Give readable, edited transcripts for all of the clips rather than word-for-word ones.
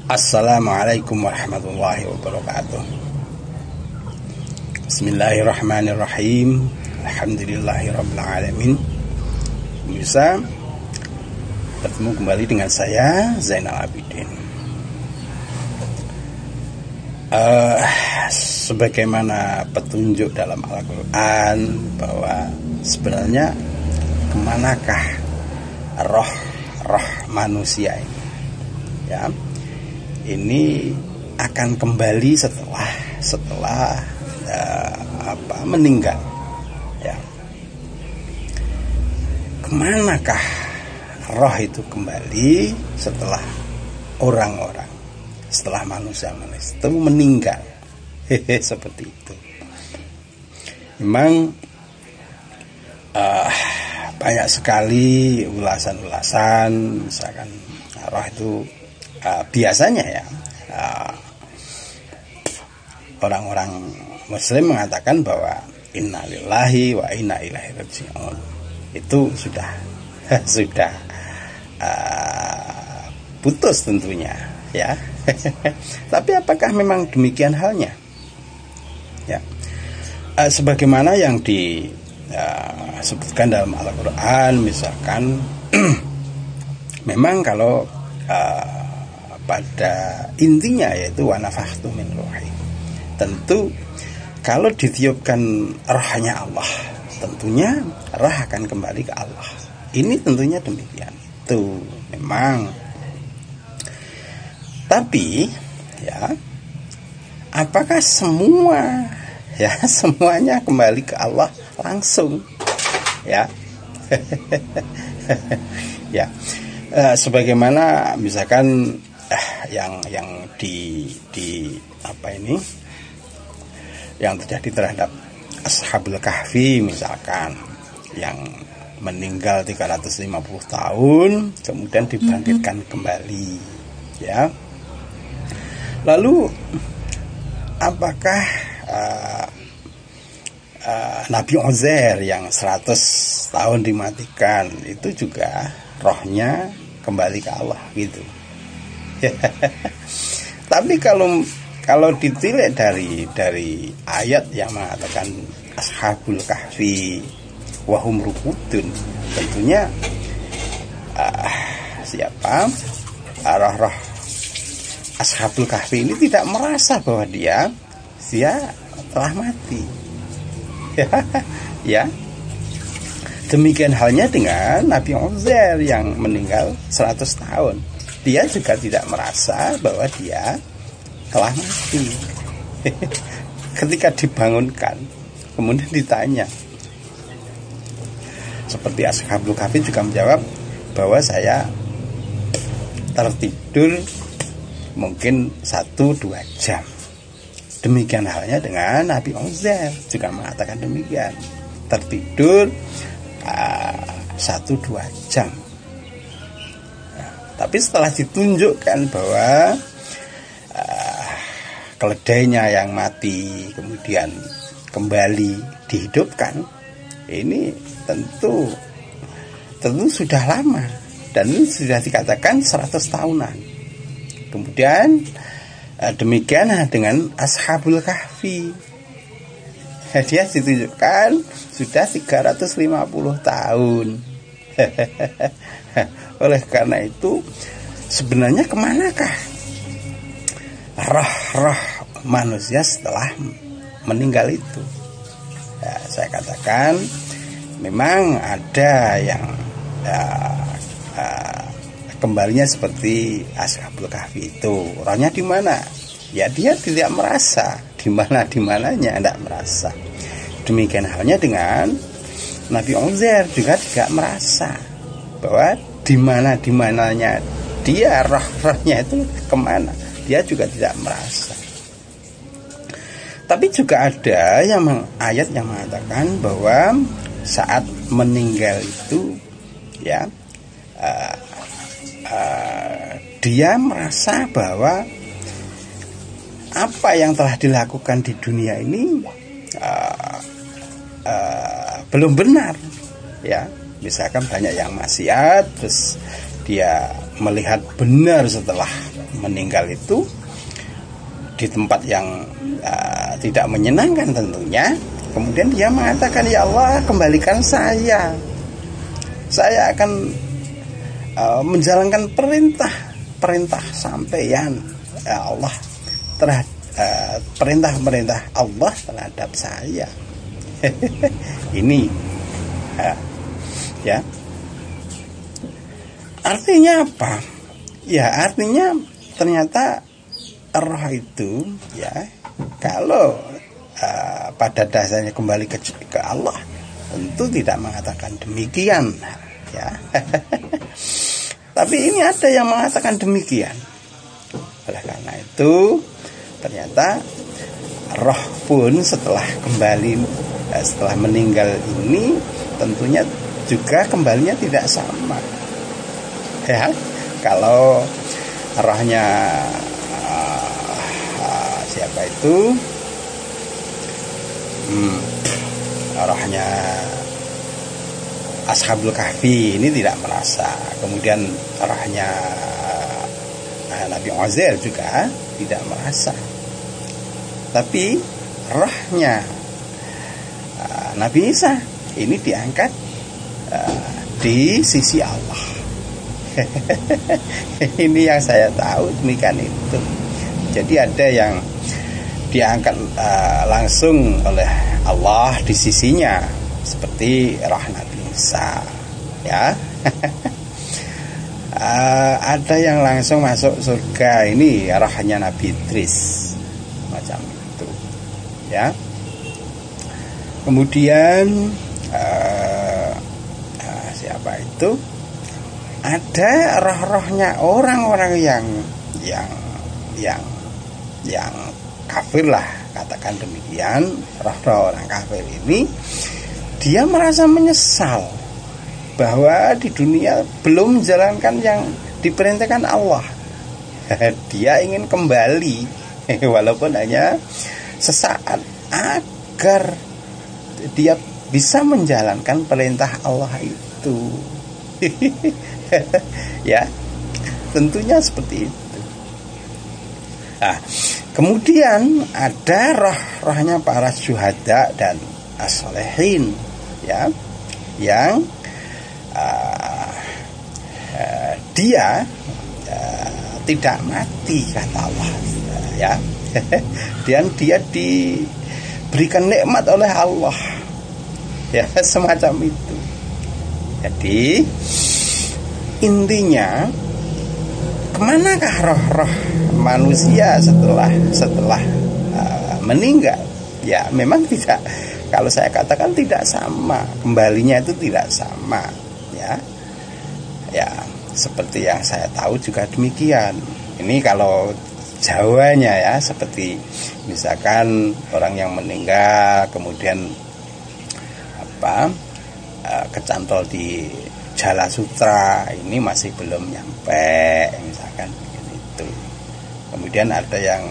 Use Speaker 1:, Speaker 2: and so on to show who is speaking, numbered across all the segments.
Speaker 1: Assalamualaikum warahmatullahi wabarakatuh. Bismillahirrahmanirrahim. Alhamdulillahirabbil alamin. Bisa bertemu kembali dengan saya Zainal Abidin. Sebagaimana petunjuk dalam Al-Quran bahwa sebenarnya kemanakah roh manusia ini, ya, ini akan kembali setelah meninggal, ya. Kemanakah roh itu kembali setelah orang-orang, setelah manusia itu meninggal? Seperti itu. Memang banyak sekali ulasan-ulasan, misalkan roh itu biasanya, ya, orang-orang Muslim mengatakan bahwa innalillahi wa inna ilaihi raji'un. Itu sudah putus tentunya, ya. Tapi apakah memang demikian halnya? Ya, sebagaimana yang disebutkan dalam Al-Quran, misalkan memang kalau pada intinya yaitu wa nafakhtu min ruhi, tentu kalau ditiupkan rohnya Allah, tentunya roh akan kembali ke Allah. Ini tentunya demikian. Itu memang. Tapi, ya, apakah semuanya kembali ke Allah langsung, ya? Ya, sebagaimana misalkan yang yang terjadi terhadap Ashabul Kahfi, misalkan yang meninggal 350 tahun kemudian dibangkitkan kembali, ya. Lalu apakah Nabi Uzair yang 100 tahun dimatikan itu juga rohnya kembali ke Allah, gitu? Tapi kalau ditilik dari ayat yang mengatakan Ashabul Kahfi wahum rukudun, tentunya roh Ashabul Kahfi ini tidak merasa bahwa dia telah mati. Ya. Demikian halnya dengan Nabi Uzair yang meninggal 100 tahun. Dia juga tidak merasa bahwa dia telah mati. Ketika dibangunkan, kemudian ditanya, seperti Ashabul Kahfi juga menjawab bahwa saya tertidur mungkin 1-2 jam. Demikian halnya dengan Nabi Uzair juga mengatakan demikian, tertidur 1-2 jam. Tapi setelah ditunjukkan bahwa keledainya yang mati kemudian kembali dihidupkan, ini tentu sudah lama dan ini sudah dikatakan 100 tahunan. Kemudian demikian dengan Ashabul Kahfi, dia ditunjukkan sudah 350 tahun. Oleh karena itu, sebenarnya kemanakah roh manusia setelah meninggal itu? Ya, saya katakan memang ada yang kembalinya seperti Ashabul Kahfi itu. Rohnya di mana? Ya, dia tidak merasa di mananya tidak merasa. Demikian halnya dengan Nabi Uzair juga tidak merasa bahwa di mananya dia, rohnya itu kemana, dia juga tidak merasa. Tapi juga ada ayat yang mengatakan bahwa saat meninggal itu, ya, dia merasa bahwa apa yang telah dilakukan di dunia ini belum benar, ya. Misalkan banyak yang maksiat, terus dia melihat benar setelah meninggal itu di tempat yang tidak menyenangkan tentunya. Kemudian dia mengatakan, ya Allah, kembalikan saya akan menjalankan perintah sampeyan, ya Allah, perintah Allah terhadap saya. Ini ya, artinya apa? Ya, artinya ternyata roh itu, ya, kalau pada dasarnya kembali ke Allah, tentu tidak mengatakan demikian, ya. Tapi ini ada yang mengatakan demikian. Oleh karena itu, ternyata roh pun setelah meninggal ini tentunya juga kembalinya tidak sama. Ya, kalau rohnya siapa itu? Rohnya Ashabul Kahfi ini tidak merasa. Kemudian rohnya Nabi Uzair juga tidak merasa. Tapi rohnya Nabi Isa ini diangkat di sisi Allah. Ini yang saya tahu demikian itu. Jadi ada yang diangkat langsung oleh Allah di sisinya, seperti roh Nabi Isa, ya. Ada yang langsung masuk surga, ini rohnya Nabi Idris, macam itu, ya. Kemudian siapa itu? Ada roh-rohnya orang-orang yang kafir lah, katakan demikian. Roh-roh orang kafir ini, dia merasa menyesal bahwa di dunia belum menjalankan yang diperintahkan Allah. Dia ingin kembali walaupun hanya sesaat agar dia bisa menjalankan perintah Allah itu. Ya, tentunya seperti itu. Nah, kemudian ada roh-rohnya para syuhada dan as-salihin, ya, yang dia tidak mati, kata Allah, ya. Dan dia diberikan nikmat oleh Allah, ya, semacam itu. Jadi intinya, kemanakah roh-roh manusia setelah meninggal? Ya, memang tidak. Kalau saya katakan tidak sama, kembalinya itu tidak sama, ya. Ya, seperti yang saya tahu juga demikian. Ini kalau Jawanya, ya, seperti misalkan orang yang meninggal kemudian kecantol di Jala Sutra, ini masih belum nyampe, misalkan begitu. Kemudian ada yang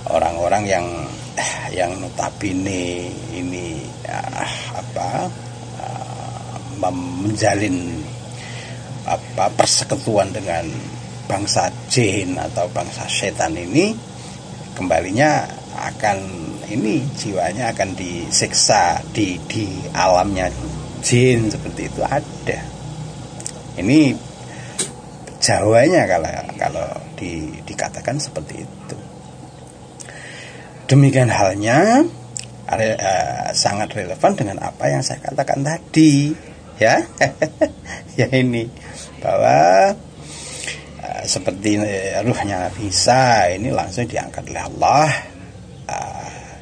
Speaker 1: orang-orang yang notabene ini menjalin persekutuan dengan bangsa jin atau bangsa setan, ini kembalinya akan jiwanya akan disiksa di alamnya jin, seperti itu ada. Ini Jawanya kalau dikatakan seperti itu. Demikian halnya sangat relevan dengan apa yang saya katakan tadi, ya. Ya, ini bahwa seperti ruhnya Nabi Isa ini langsung diangkat oleh Allah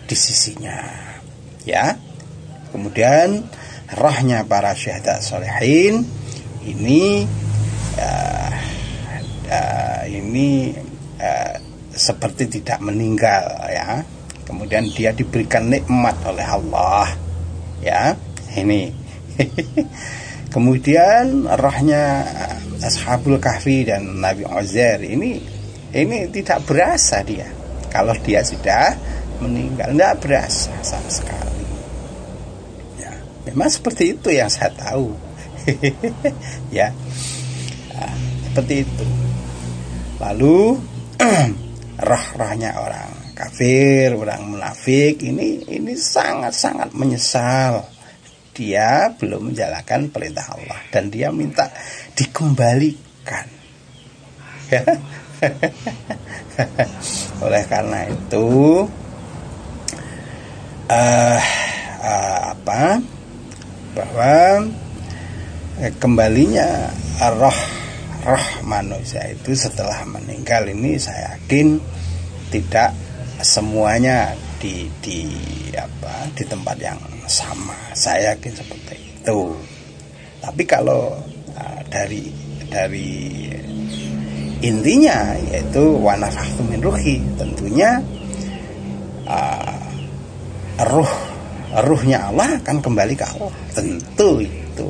Speaker 1: di sisinya, ya. Kemudian rohnya para syuhada sholihin ini seperti tidak meninggal, ya. Kemudian dia diberikan nikmat oleh Allah, ya. Ini kemudian rohnya Ashabul Kahfi dan Nabi Uzair ini tidak berasa dia. Kalau dia sudah meninggal, tidak berasa sama sekali. Ya, memang seperti itu yang saya tahu. Ya. seperti itu. Lalu roh-rohnya orang kafir, orang munafik ini sangat-sangat menyesal. Dia belum menjalankan perintah Allah dan dia minta dikembalikan. Oleh karena itu bahwa kembalinya roh manusia itu setelah meninggal ini, saya yakin tidak semuanya di tempat yang sama. Saya yakin seperti itu. Tapi kalau dari intinya, yaitu wa nafakhtu min ruhi, tentunya ruhnya Allah akan kembali ke Allah, tentu itu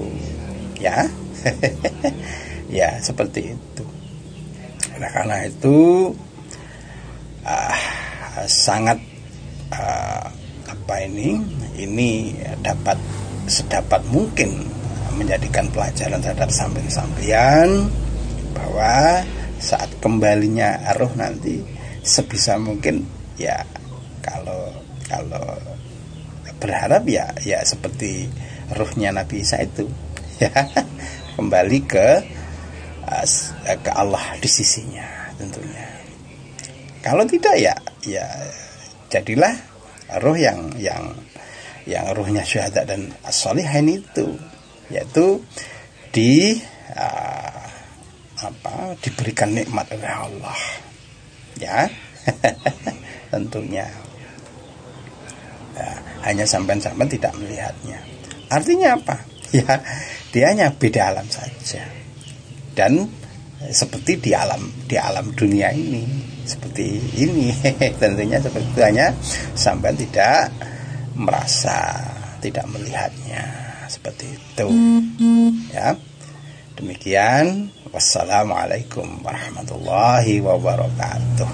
Speaker 1: ya. Ya seperti itu. Nah, karena itu sangat ini dapat sedapat mungkin menjadikan pelajaran terhadap sampeyan bahwa saat kembalinya roh nanti sebisa mungkin ya, kalau berharap ya seperti ruhnya Nabi Isa itu ya, kembali ke Allah di sisinya tentunya. Kalau tidak ya jadilah roh yang ruhnya syuhada dan as-sholihin itu, yaitu diberikan nikmat oleh Allah ya. Tentunya hanya sampai-sampai tidak melihatnya. Artinya apa? Ya, dia hanya beda alam saja. Dan seperti di alam dunia ini, seperti ini. Tentunya seperti itu, hanya sampai tidak merasa, tidak melihatnya, seperti itu. Ya. Demikian, wassalamualaikum warahmatullahi wabarakatuh.